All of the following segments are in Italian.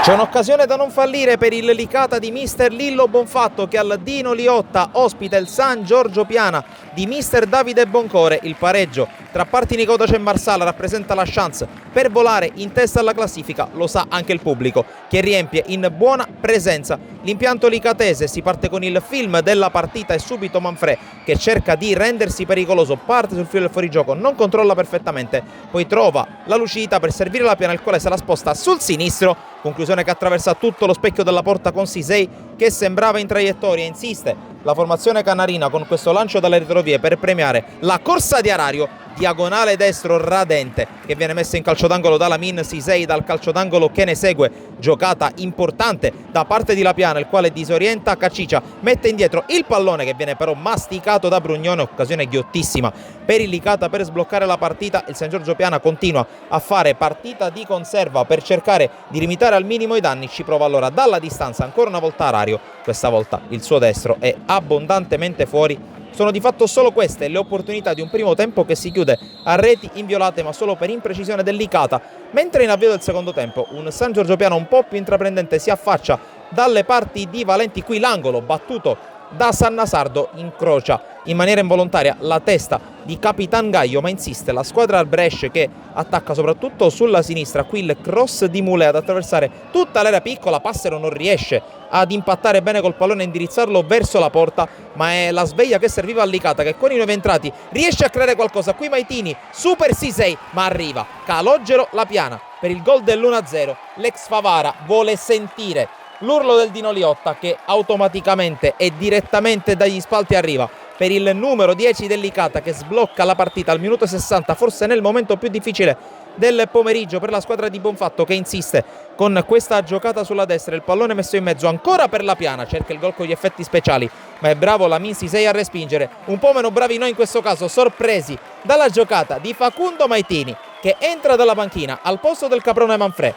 C'è un'occasione da non fallire per il Licata di mister Lillo Bonfatto, che al Dino Liotta ospita il San Giorgio Piana di mister Davide Boncore. Il pareggio tra Partinico e Marsala rappresenta la chance per volare in testa alla classifica, lo sa anche il pubblico che riempie in buona presenza l'impianto licatese. Si parte con il film della partita e subito Manfrè, che cerca di rendersi pericoloso, parte sul filo del fuorigioco, non controlla perfettamente, poi trova la lucidità per servire la Piana, il quale se la sposta sul sinistro, conclusione che attraversa tutto lo specchio della porta con Sisei, che sembrava in traiettoria. Insiste la formazione canarina con questo lancio dalle retrovie per premiare la corsa di Arario, diagonale destro radente che viene messa in calcio d'angolo da Lamin Sisei. Dal calcio d'angolo che ne segue giocata importante da parte di Lapiana, il quale disorienta Caciccia, mette indietro il pallone che viene però masticato da Brugnone. Occasione ghiottissima per il Licata per sbloccare la partita. Il San Giorgio Piana continua a fare partita di conserva per cercare di limitare al minimo i danni. Ci prova allora dalla distanza ancora una volta Arario, questa volta il suo destro è abbondantemente fuori. Sono di fatto solo queste le opportunità di un primo tempo che si chiude a reti inviolate, ma solo per imprecisione del Licata, mentre in avvio del secondo tempo un San Giorgio Piana un po' più intraprendente si affaccia dalle parti di Valenti. Qui l'angolo battuto da Sannasardo incrocia in maniera involontaria la testa di Capitan Gaio, ma insiste la squadra al Brescia, che attacca soprattutto sulla sinistra. Qui il cross di Mulè ad attraversare tutta l'area piccola. Passero non riesce ad impattare bene col pallone e indirizzarlo verso la porta, ma è la sveglia che serviva al Licata, che con i nuovi entrati riesce a creare qualcosa. Qui Maitini, super Sisei, ma arriva Calogero Lapiana per il gol dell'1-0. L'ex Favara vuole sentire l'urlo del Dino Liotta, che automaticamente e direttamente dagli spalti arriva per il numero 10 del Licata, che sblocca la partita al minuto 60, forse nel momento più difficile del pomeriggio per la squadra di Bonfatto, che insiste con questa giocata sulla destra. Il pallone messo in mezzo ancora per Lapiana, cerca il gol con gli effetti speciali, ma è bravo Lamin Sisei a respingere. Un po' meno bravi noi in questo caso, sorpresi dalla giocata di Facundo Maitini, che entra dalla panchina al posto del caprone Manfrè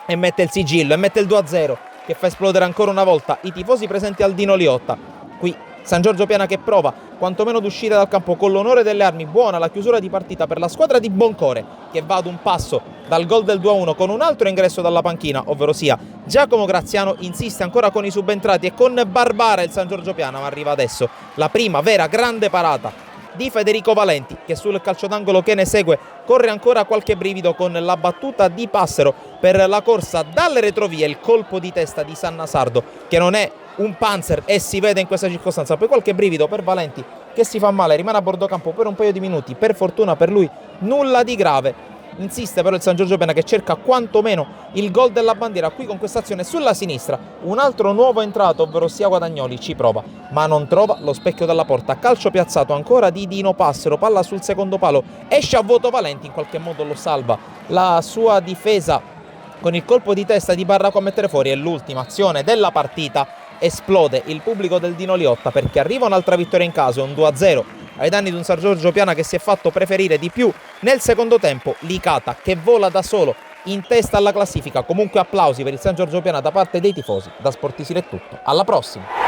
e mette il sigillo e mette il 2-0, che fa esplodere ancora una volta i tifosi presenti al Dino Liotta. Qui San Giorgio Piana che prova quantomeno ad uscire dal campo con l'onore delle armi. Buona la chiusura di partita per la squadra di Boncore, che va ad un passo dal gol del 2-1 con un altro ingresso dalla panchina, ovvero sia Giacomo Graziano. Insiste ancora con i subentrati e con Barbara il San Giorgio Piana, ma arriva adesso la prima vera grande parata di Federico Valenti, che sul calcio d'angolo che ne segue corre ancora qualche brivido con la battuta di Passero per la corsa dalle retrovie. Il colpo di testa di Sannasardo, che non è un panzer e si vede in questa circostanza. Poi qualche brivido per Valenti, che si fa male, rimane a bordo campo per un paio di minuti, per fortuna per lui nulla di grave. Insiste però il San Giorgio Piana, che cerca quantomeno il gol della bandiera. Qui con questa azione sulla sinistra un altro nuovo entrato, ovvero sia Guadagnoli, ci prova ma non trova lo specchio della porta. Calcio piazzato ancora di Dino Passero, palla sul secondo palo, esce a vuoto Valenti, in qualche modo lo salva la sua difesa con il colpo di testa di Barraco a mettere fuori. E l'ultima azione della partita, esplode il pubblico del Dino Liotta, perché arriva un'altra vittoria in casa, un 2-0 ai danni di un San Giorgio Piana che si è fatto preferire di più nel secondo tempo. Licata che vola da solo in testa alla classifica. Comunque applausi per il San Giorgio Piana da parte dei tifosi. Da Sportisile è tutto, alla prossima.